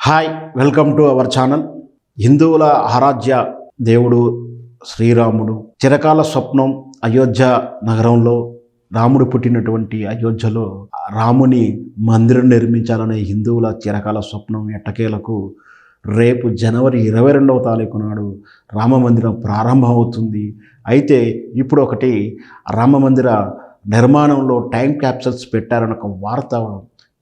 Hi, welcome to our channel. హిందువుల ఆరాధ్య దేవుడు శ్రీరాముడు చిరకాల స్వప్నం అయోధ్య నగరంలో రాముడు పుట్టినటువంటి అయోధ్యలో రాముని మందిరం నిర్మించాలనే హిందువుల చిరకాల స్వప్నం ఎట్టకేలకు రేపు జనవరి 22వ తారీఖు నాడు రామ మందిరం ప్రారంభం అవుతుంది. అయితే ఇప్పుడు ఒకటి రామ మందిర నిర్మాణంలో టైం క్యాప్సూల్స్ పెట్టారని ఒక వార్త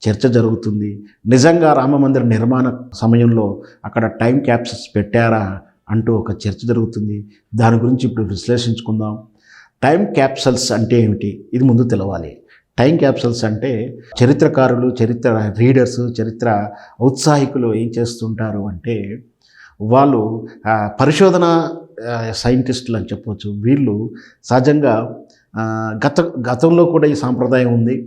చర్చ జరుగుతుంది. నిజంగా రామ మందిర నిర్మాణ సమయంలో అక్కడ టైం క్యాప్సూల్స్ పెట్టారా అంటూ ఒక చర్చ జరుగుతుంది. దాని గురించి ఇప్పుడు విశ్లేషించుకుందాం. టైం క్యాప్సూల్స్ అంటే ఏమిటి, ఇది ముందు తెలవాలి. టైం క్యాప్సూల్స్ అంటే చరిత్రకారులు, చరిత్ర రీడర్స్, చరిత్ర ఔత్సాహికులు ఏం చేస్తుంటారు అంటే వాళ్ళు పరిశోధన సైంటిస్టులు అని చెప్పవచ్చు. వీళ్ళు సహజంగా గతంలో కూడా ఈ సాంప్రదాయం ఉంది.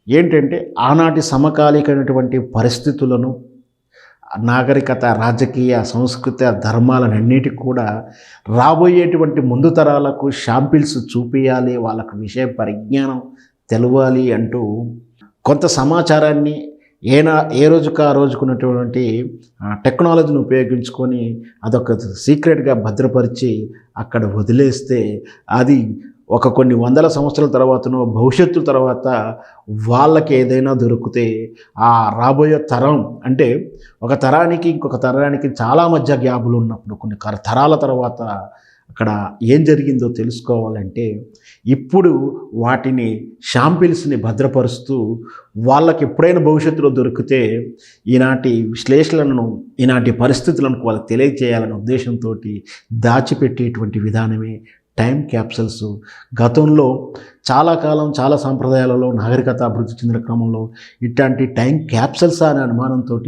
ఏంటంటే ఆనాటి సమకాలీకమైనటువంటి పరిస్థితులను, నాగరికత, రాజకీయ, సంస్కృత, ధర్మాలన్నిటికి కూడా రాబోయేటువంటి ముందు తరాలకు షాంపిల్స్ చూపించాలి, వాళ్ళకు విషయ పరిజ్ఞానం తెలవాలి అంటూ కొంత సమాచారాన్ని ఏ రోజుకు ఆ రోజుకున్నటువంటి టెక్నాలజీని ఉపయోగించుకొని అదొక సీక్రెట్గా భద్రపరిచి అక్కడ వదిలేస్తే అది కొన్ని వందల సంవత్సరాల తర్వాతనో భవిష్యత్తు తర్వాత వాళ్ళకి ఏదైనా దొరికితే ఆ రాబోయే తరం, అంటే ఒక తరానికి ఇంకొక తరానికి చాలా మధ్య గ్యాపులు ఉన్నప్పుడు కొన్ని తరాల తర్వాత అక్కడ ఏం జరిగిందో తెలుసుకోవాలంటే ఇప్పుడు వాటిని షాంపిల్స్ని భద్రపరుస్తూ వాళ్ళకి ఎప్పుడైనా భవిష్యత్తులో దొరికితే ఈనాటి విశ్లేషణలను, ఈనాటి పరిస్థితులను వాళ్ళకి తెలియజేయాలనే ఉద్దేశంతో దాచిపెట్టేటువంటి విధానమే టైం క్యాప్సూల్స్. గతంలో చాలా కాలం, చాలా సాంప్రదాయాలలో నాగరికత అభివృద్ధి చెందిన క్రమంలో ఇట్లాంటి టైం క్యాప్సూల్స్ అనే అనుమానంతో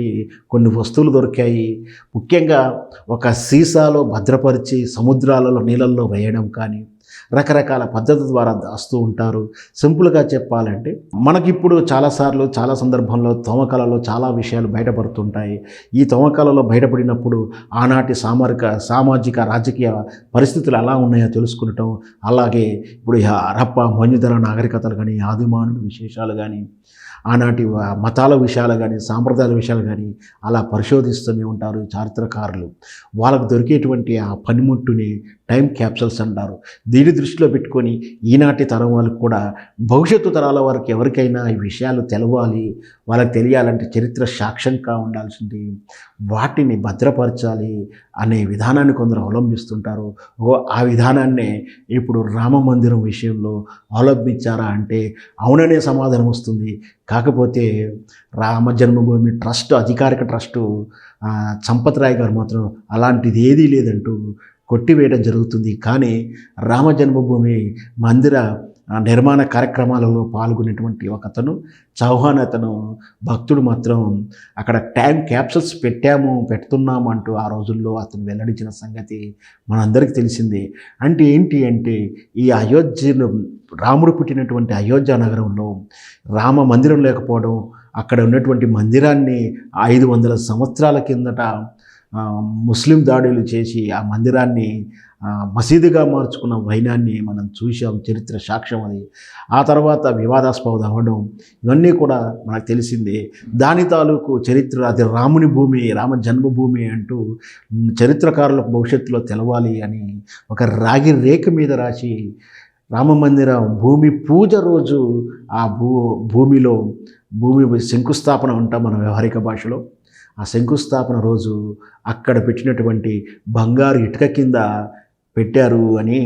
కొన్ని వస్తువులు దొరికాయి. ముఖ్యంగా ఒక సీసాలో భద్రపరిచి సముద్రాలలో, నీళ్ళల్లో వేయడం కానీ రకరకాల పద్ధతి ద్వారా దాస్తూ ఉంటారు. సింపుల్గా చెప్పాలంటే మనకిప్పుడు చాలాసార్లు, చాలా సందర్భంలో తవ్వకాలలో చాలా విషయాలు బయటపడుతుంటాయి. ఈ తవ్వకాలలో బయటపడినప్పుడు ఆనాటి సామాజిక, రాజకీయ పరిస్థితులు ఎలా ఉన్నాయో తెలుసుకుంటాం. అలాగే ఇప్పుడు హరప్పా, మొహంజదారో నాగరికతలు కానీ, ఆదిమానవుడి విశేషాలు కానీ, ఆనాటి మతాల విషయాలు కానీ, సాంప్రదాయాల విషయాలు కానీ అలా పరిశోధిస్తూనే ఉంటారు చారిత్రకారులు. వాళ్ళకు దొరికేటువంటి ఆ పనిముట్టుని టైం క్యాప్సూల్స్ అంటారు. దీన్ని దృష్టిలో పెట్టుకొని ఈనాటి తరం వాళ్ళకు కూడా, భవిష్యత్తు తరాల వారికి ఎవరికైనా ఈ విషయాలు తెలవాలి, వాళ్ళకి తెలియాలంటే చరిత్ర సాక్ష్యంగా ఉండాల్సింది, వాటిని భద్రపరచాలి అనే విధానాన్ని కొందరు అవలంబిస్తుంటారు. ఆ విధానాన్నే ఇప్పుడు రామ మందిరం విషయంలో అవలంబించారా అంటే అవుననే సమాధానం వస్తుంది. కాకపోతే రామ జన్మభూమి ట్రస్ట్, అధికారిక ట్రస్టు సంపత్ రాయ్ గారు మాత్రం అలాంటిది ఏదీ లేదంటూ కొట్టివేయడం జరుగుతుంది. కానీ రామ జన్మభూమి మందిర నిర్మాణ కార్యక్రమాలలో పాల్గొనేటువంటి ఒకతను, చౌహాన్ అతను భక్తుడు మాత్రం అక్కడ టైం క్యాప్సూల్స్ పెడుతున్నాము అంటూ ఆ రోజుల్లో అతను వెల్లడించిన సంగతి మనందరికీ తెలిసిందే. అంటే ఏంటి అంటే ఈ అయోధ్యలో రాముడు పుట్టినటువంటి అయోధ్య నగరంలో రామ మందిరం లేకపోవడం, అక్కడ ఉన్నటువంటి మందిరాన్ని 500 సంవత్సరాల కిందట ముస్లిం దాడులు చేసి ఆ మందిరాన్ని మసీదుగా మార్చుకున్న వైనాన్ని మనం చూసాం. చరిత్ర సాక్ష్యం అది. ఆ తర్వాత వివాదాస్పదం అవ్వడం, ఇవన్నీ కూడా మనకు తెలిసిందే. దాని తాలూకు చరిత్ర, అది రాముని భూమి, రామ జన్మభూమి అంటూ చరిత్రకారులకు భవిష్యత్తులో తెలవాలి అని ఒక రాగి రేఖ మీద రాసి రామ మందిరం భూమి పూజ రోజు ఆ భూమి శంకుస్థాపన ఉంటాం మన వ్యవహారిక భాషలో. ఆ శంకుస్థాపన రోజు అక్కడ పెట్టినటువంటి బంగారు ఇటుక కింద పెట్టారు అని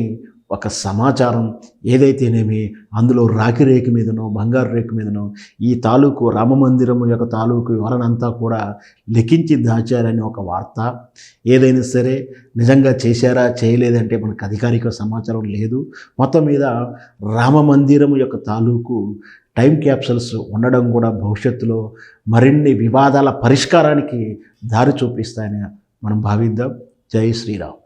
ఒక సమాచారం. ఏదైతేనేమి అందులో రాగి రేఖ మీదనో, బంగారు రేఖ మీదనో ఈ తాలూకు రామమందిరం యొక్క తాలూకు వివరణంతా కూడా లిఖించి దాచారని ఒక వార్త. ఏదైనా సరే నిజంగా చేశారా, చేయలేదంటే మనకు అధికారిక సమాచారం లేదు. మొత్తం మీద రామమందిరం యొక్క తాలూకు టైం క్యాప్సూల్స్ ఉండడం కూడా భవిష్యత్తులో మరిన్ని వివాదాల పరిష్కారానికి దారి చూపిస్తాయని మనం భావిద్దాం. జై శ్రీరామ్.